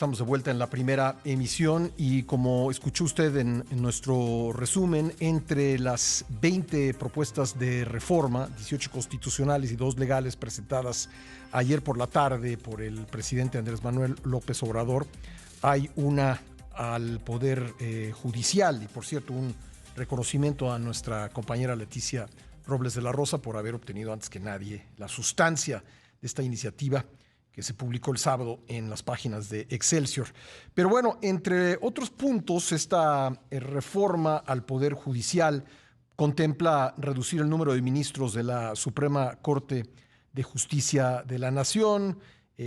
Estamos de vuelta en la primera emisión y como escuchó usted en nuestro resumen, entre las 20 propuestas de reforma, 18 constitucionales y 2 legales presentadas ayer por la tarde por el presidente Andrés Manuel López Obrador, hay una al Poder Judicial. Y por cierto, un reconocimiento a nuestra compañera Leticia Robles de la Rosa por haber obtenido antes que nadie la sustancia de esta iniciativa que se publicó el sábado en las páginas de Excelsior. Pero bueno, entre otros puntos, esta reforma al Poder Judicial contempla reducir el número de ministros de la Suprema Corte de Justicia de la Nación,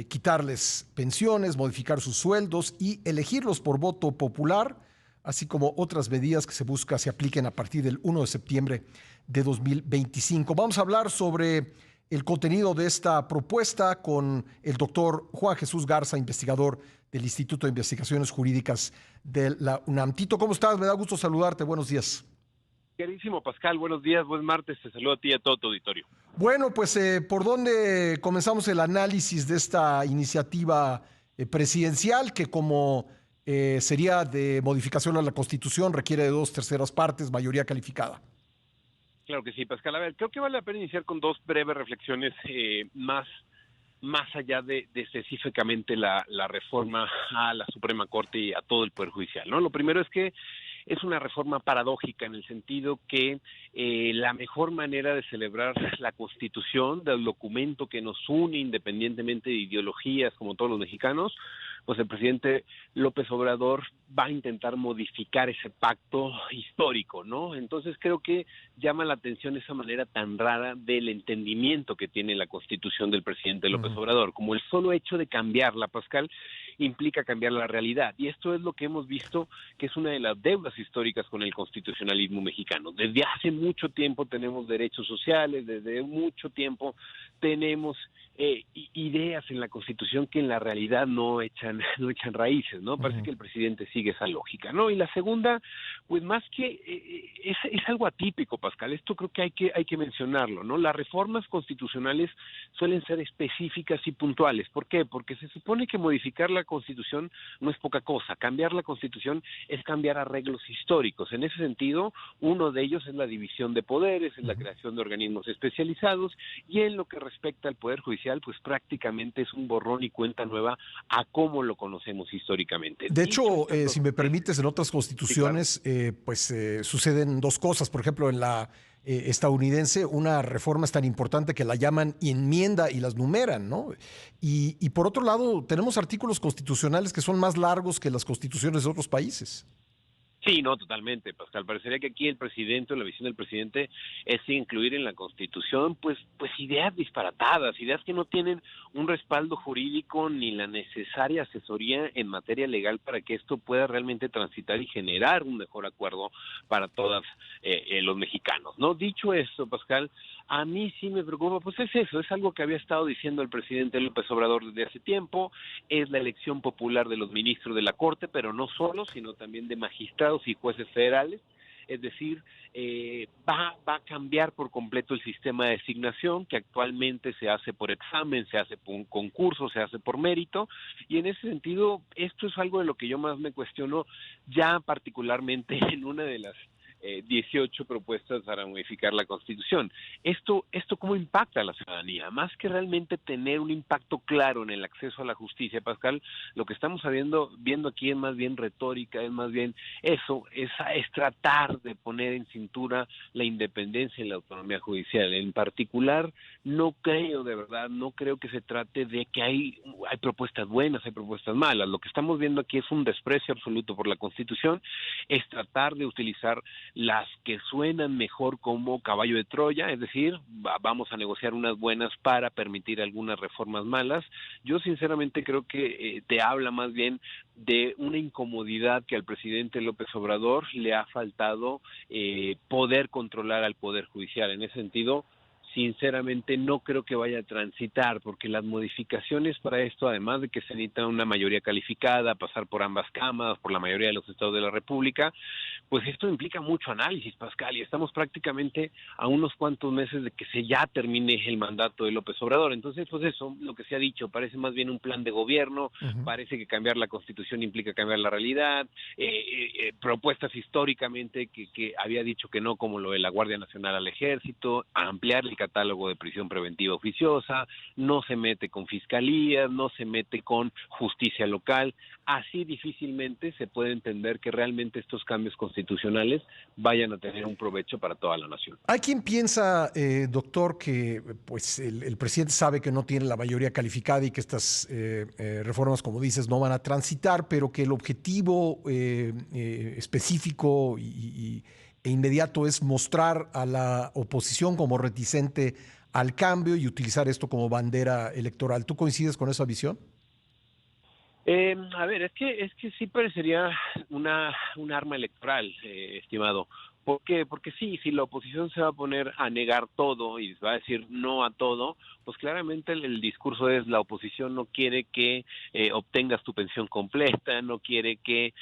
quitarles pensiones, modificar sus sueldos y elegirlos por voto popular, así como otras medidas que se busca se apliquen a partir del 1 de septiembre de 2025. Vamos a hablar sobre el contenido de esta propuesta con el doctor Juan Jesús Garza, investigador del Instituto de Investigaciones Jurídicas de la UNAM. Tito, ¿cómo estás? Me da gusto saludarte. Buenos días. Queridísimo Pascal, buenos días, buen martes. Te saludo a ti y a todo tu auditorio. Bueno, pues ¿por dónde comenzamos el análisis de esta iniciativa presidencial que como sería de modificación a la Constitución requiere de 2/3 partes, mayoría calificada? Claro que sí, Pascal. A ver, creo que vale la pena iniciar con dos breves reflexiones más allá de específicamente la reforma a la Suprema Corte y a todo el Poder Judicial, ¿no? Lo primero es que es una reforma paradójica en el sentido que la mejor manera de celebrar la Constitución, del documento que nos une independientemente de ideologías como todos los mexicanos, pues el presidente López Obrador va a intentar modificar ese pacto histórico, ¿no? Entonces creo que llama la atención esa manera tan rara del entendimiento que tiene la Constitución del presidente López Obrador, como el solo hecho de cambiarla, Pascal, implica cambiar la realidad. Y esto es lo que hemos visto que es una de las deudas históricas con el constitucionalismo mexicano. Desde hace mucho tiempo tenemos derechos sociales, desde mucho tiempo tenemos ideas en la Constitución que en la realidad no echan raíces, ¿no? Parece que el presidente sigue esa lógica, ¿no? Y la segunda, pues más que es algo atípico, Pascal. Esto creo que hay que mencionarlo, ¿no? Las reformas constitucionales suelen ser específicas y puntuales. ¿Por qué? Porque se supone que modificar la Constitución no es poca cosa. Cambiar la Constitución es cambiar arreglos históricos. En ese sentido, uno de ellos es la división de poderes, es la creación de organismos especializados, y en lo que respecta al Poder Judicial, pues prácticamente es un borrón y cuenta nueva a cómo lo conocemos históricamente. De hecho, si me permites, en otras constituciones, sí, claro, suceden dos cosas. Por ejemplo, en la estadounidense, una reforma es tan importante que la llaman enmienda y las numeran, ¿no? Y por otro lado, tenemos artículos constitucionales que son más largos que las constituciones de otros países. Sí, no, totalmente, Pascal. Parecería que aquí el presidente, o la visión del presidente, es incluir en la Constitución, pues ideas disparatadas, ideas que no tienen un respaldo jurídico ni la necesaria asesoría en materia legal para que esto pueda realmente transitar y generar un mejor acuerdo para todos los mexicanos, ¿no? Dicho esto, Pascal, a mí sí me preocupa, pues es eso, es algo que había estado diciendo el presidente López Obrador desde hace tiempo, es la elección popular de los ministros de la Corte, pero no solo, sino también de magistrados y jueces federales. Es decir, va a cambiar por completo el sistema de designación, que actualmente se hace por examen, se hace por un concurso, se hace por mérito, y en ese sentido, esto es algo de lo que yo más me cuestiono, ya particularmente en una de las 18 propuestas para modificar la Constitución. ¿Esto cómo impacta a la ciudadanía? Más que realmente tener un impacto claro en el acceso a la justicia, Pascal, lo que estamos viendo aquí es más bien retórica, es más bien eso, es tratar de poner en cintura la independencia y la autonomía judicial. En particular, no creo que se trate de que hay propuestas buenas, hay propuestas malas. Lo que estamos viendo aquí es un desprecio absoluto por la Constitución, es tratar de utilizar las que suenan mejor como caballo de Troya, es decir, vamos a negociar unas buenas para permitir algunas reformas malas. Yo sinceramente creo que te habla más bien de una incomodidad que al presidente López Obrador le ha faltado poder controlar al Poder Judicial. En ese sentido, sinceramente no creo que vaya a transitar, porque las modificaciones para esto, además de que se necesita una mayoría calificada, pasar por ambas cámaras, por la mayoría de los estados de la República, pues esto implica mucho análisis, Pascal, y estamos prácticamente a unos cuantos meses de que se ya termine el mandato de López Obrador. Entonces, pues eso, lo que se ha dicho, parece más bien un plan de gobierno, parece que cambiar la Constitución implica cambiar la realidad, propuestas históricamente que había dicho que no, como lo de la Guardia Nacional al Ejército, ampliar el catálogo de prisión preventiva oficiosa, no se mete con fiscalías, no se mete con justicia local. Así difícilmente se puede entender que realmente estos cambios constitucionales vayan a tener un provecho para toda la nación. Hay quien piensa, doctor, que pues el presidente sabe que no tiene la mayoría calificada y que estas reformas, como dices, no van a transitar, pero que el objetivo específico e inmediato es mostrar a la oposición como reticente al cambio y utilizar esto como bandera electoral. ¿Tú coincides con esa visión? A ver, es que sí parecería un arma electoral, estimado. ¿Por qué? Porque sí, si la oposición se va a poner a negar todo y va a decir no a todo, pues claramente el discurso es: la oposición no quiere que obtengas tu pensión completa, no quiere que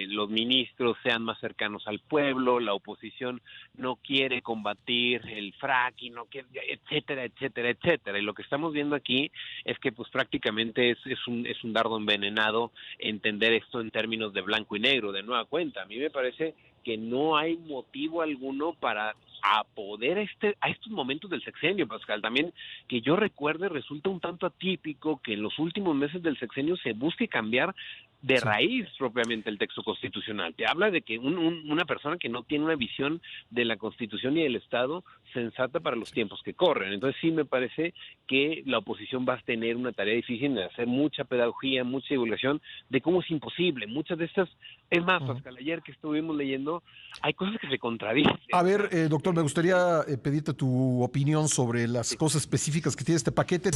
los ministros sean más cercanos al pueblo, la oposición no quiere combatir el fracking, no quiere, etcétera, etcétera, etcétera. Y lo que estamos viendo aquí es que pues prácticamente es un dardo envenenado entender esto en términos de blanco y negro, de nueva cuenta. A mí me parece que no hay motivo alguno para a estos momentos del sexenio, Pascal. También que yo recuerde, resulta un tanto atípico que en los últimos meses del sexenio se busque cambiar de raíz propiamente el texto constitucional. Te habla de que una persona que no tiene una visión de la Constitución y del Estado sensata para los tiempos que corren. Entonces sí me parece que la oposición va a tener una tarea difícil de hacer mucha pedagogía, mucha divulgación de cómo es imposible. Muchas de estas, es más, Pascal, ayer que estuvimos leyendo, hay cosas que se contradicen. A ver, doctor, me gustaría pedirte tu opinión sobre las cosas específicas que tiene este paquete.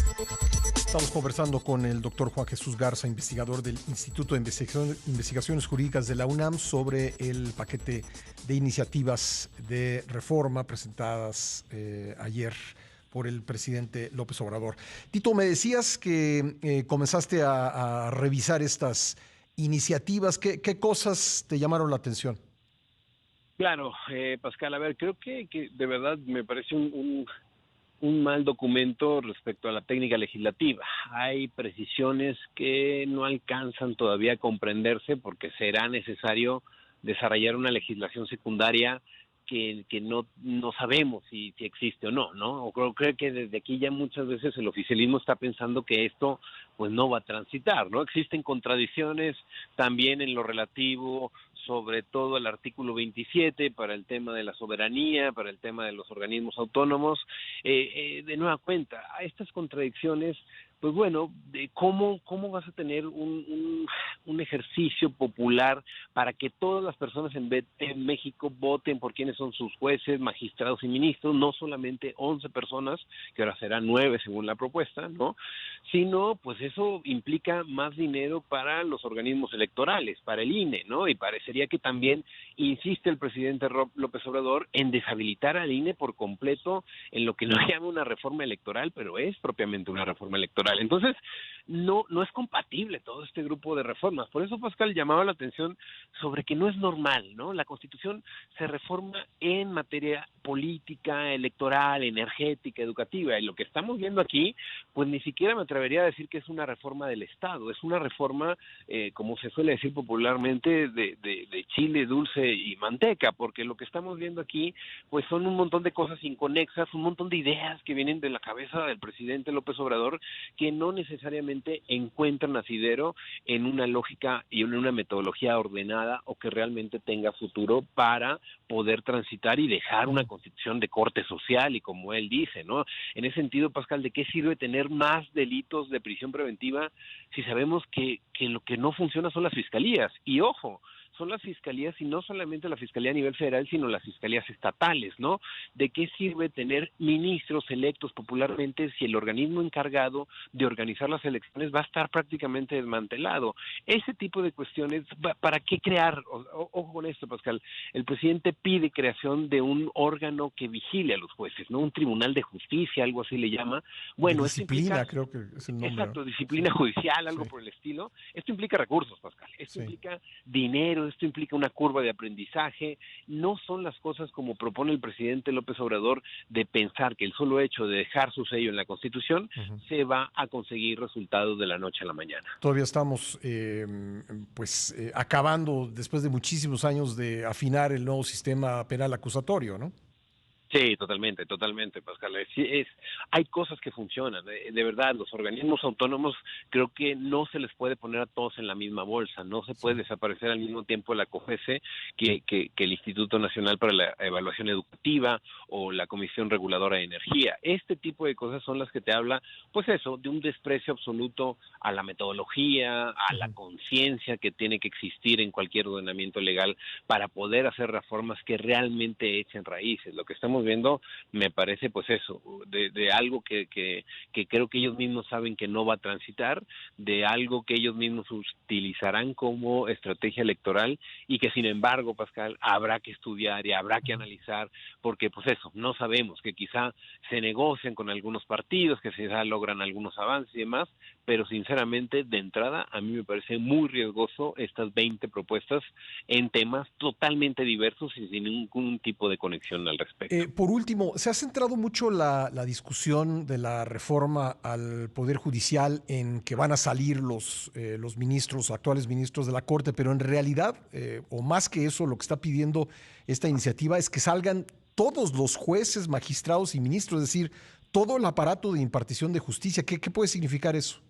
Estamos conversando con el doctor Juan Jesús Garza, investigador del Instituto de Investigaciones Jurídicas de la UNAM, sobre el paquete de iniciativas de reforma presentadas ayer por el presidente López Obrador. Tito, me decías que comenzaste a revisar estas iniciativas. ¿Qué cosas te llamaron la atención? Claro, Pascal, a ver, creo que de verdad me parece un mal documento respecto a la técnica legislativa. Hay precisiones que no alcanzan todavía a comprenderse porque será necesario desarrollar una legislación secundaria que no sabemos si existe o no, ¿no? O creo que desde aquí ya muchas veces el oficialismo está pensando que esto pues no va a transitar, ¿no? Existen contradicciones también en lo relativo, sobre todo el artículo 27 para el tema de la soberanía, para el tema de los organismos autónomos. De nueva cuenta, a estas contradicciones, pues bueno, ¿cómo vas a tener un ejercicio popular para que todas las personas en México voten por quiénes son sus jueces, magistrados y ministros, no solamente 11 personas, que ahora serán 9 según la propuesta, ¿no? Sino, pues eso implica más dinero para los organismos electorales, para el INE, ¿no? Y parecería que también insiste el presidente López Obrador en deshabilitar al INE por completo en lo que no llama una reforma electoral, pero es propiamente una reforma electoral. Entonces, no es compatible todo este grupo de reformas. Por eso, Pascal, llamaba la atención sobre que no es normal, ¿no? La Constitución se reforma en materia política, electoral, energética, educativa, y lo que estamos viendo aquí, pues ni siquiera me atrevería a decir que es una reforma del Estado, es una reforma, como se suele decir popularmente, de chile, dulce y manteca, porque lo que estamos viendo aquí, pues son un montón de cosas inconexas, un montón de ideas que vienen de la cabeza del presidente López Obrador, que no necesariamente encuentran asidero en una lógica y en una metodología ordenada o que realmente tenga futuro para poder transitar y dejar una constitución de corte social y como él dice, ¿no? En ese sentido, Pascal, ¿de qué sirve tener más delitos de prisión preventiva si sabemos que lo que no funciona son las fiscalías? Y ojo, son las fiscalías y no solamente la fiscalía a nivel federal, sino las fiscalías estatales, ¿no? ¿De qué sirve tener ministros electos popularmente si el organismo encargado de organizar las elecciones va a estar prácticamente desmantelado? Ese tipo de cuestiones, ¿para qué crear? Ojo con esto, Pascal. El presidente pide creación de un órgano que vigile a los jueces, ¿no? Un tribunal de justicia, algo así le llama. Bueno, de disciplina, creo que es el nombre. Exacto, disciplina judicial, algo por el estilo. Esto implica recursos, Pascal. esto Sí. implica dinero, esto implica una curva de aprendizaje, no son las cosas como propone el presidente López Obrador de pensar que el solo hecho de dejar su sello en la Constitución Ujú. se va a conseguir resultados de la noche a la mañana. Todavía estamos acabando después de muchísimos años de afinar el nuevo sistema penal acusatorio, ¿no? Sí, totalmente, Pascal. Hay cosas que funcionan. De verdad, los organismos autónomos creo que no se les puede poner a todos en la misma bolsa. No se Sí. puede desaparecer al mismo tiempo la COFESE que el Instituto Nacional para la Evaluación Educativa o la Comisión Reguladora de Energía. Este tipo de cosas son las que te habla, pues eso, de un desprecio absoluto a la metodología, a la Ujú. conciencia que tiene que existir en cualquier ordenamiento legal para poder hacer reformas que realmente echen raíces. Lo que estamos viendo me parece pues eso, de algo que creo que ellos mismos saben que no va a transitar, de algo que ellos mismos utilizarán como estrategia electoral y que sin embargo, Pascal, habrá que estudiar y habrá que analizar porque pues eso, no sabemos, que quizá se negocian con algunos partidos, que quizá logran algunos avances y demás, pero sinceramente de entrada a mí me parece muy riesgoso estas 20 propuestas en temas totalmente diversos y sin ningún tipo de conexión al respecto. Por último, se ha centrado mucho la discusión de la reforma al Poder Judicial en que van a salir los ministros, actuales ministros de la Corte, pero en realidad, o más que eso, lo que está pidiendo esta iniciativa es que salgan todos los jueces, magistrados y ministros, es decir, todo el aparato de impartición de justicia. ¿Qué puede significar eso?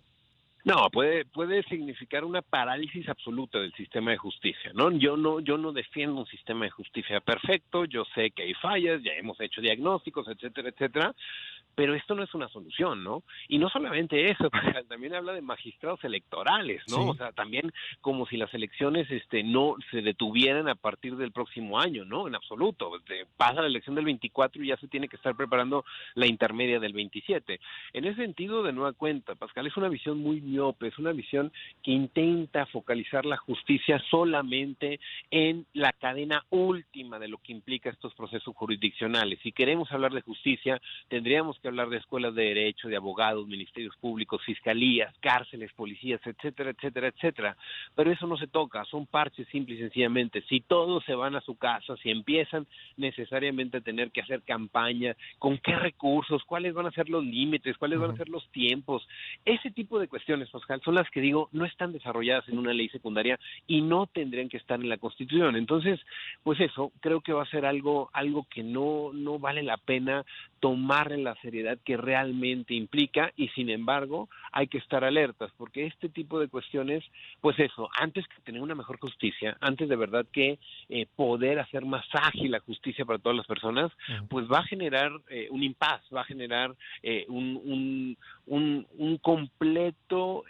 No, puede significar una parálisis absoluta del sistema de justicia, ¿no? Yo no defiendo un sistema de justicia perfecto, yo sé que hay fallas, ya hemos hecho diagnósticos, etcétera, etcétera, pero esto no es una solución, ¿no? Y no solamente eso, también habla de magistrados electorales, ¿no? O Sí. sea, también como si las elecciones no se detuvieran a partir del próximo año, ¿no? En absoluto. Pasa la elección del 24 y ya se tiene que estar preparando la intermedia del 27. En ese sentido, de nueva cuenta, Pascal, es una visión muy miope, es una visión que intenta focalizar la justicia solamente en la cadena última de lo que implica estos procesos jurisdiccionales. Si queremos hablar de justicia, tendríamos que hablar de escuelas de derecho, de abogados, ministerios públicos, fiscalías, cárceles, policías, etcétera, etcétera, etcétera. Pero eso no se toca, son parches simple y sencillamente. Si todos se van a su casa, si empiezan necesariamente a tener que hacer campaña, ¿con qué recursos? ¿Cuáles van a ser los límites? ¿Cuáles van a Ujú. ser los tiempos? Ese tipo de cuestiones, Pascal, son las que digo, no están desarrolladas en una ley secundaria y no tendrían que estar en la Constitución. Entonces, pues eso, creo que va a ser algo que no vale la pena tomar en la seriedad que realmente implica y sin embargo hay que estar alertas porque este tipo de cuestiones, pues eso, antes que tener una mejor justicia, antes de verdad que poder hacer más ágil la justicia para todas las personas, Ujú. pues va a generar un impas, va a generar un completo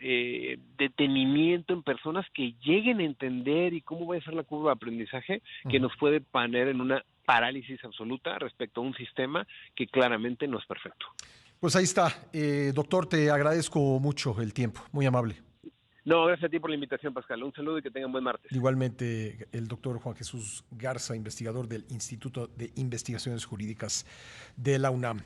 detenimiento en personas que lleguen a entender y cómo va a ser la curva de aprendizaje que Ujú. nos puede poner en una parálisis absoluta respecto a un sistema que claramente no es perfecto. Pues ahí está. Doctor, te agradezco mucho el tiempo. Muy amable. No, gracias a ti por la invitación, Pascal. Un saludo y que tengan buen martes. Igualmente, el doctor Juan Jesús Garza, investigador del Instituto de Investigaciones Jurídicas de la UNAM.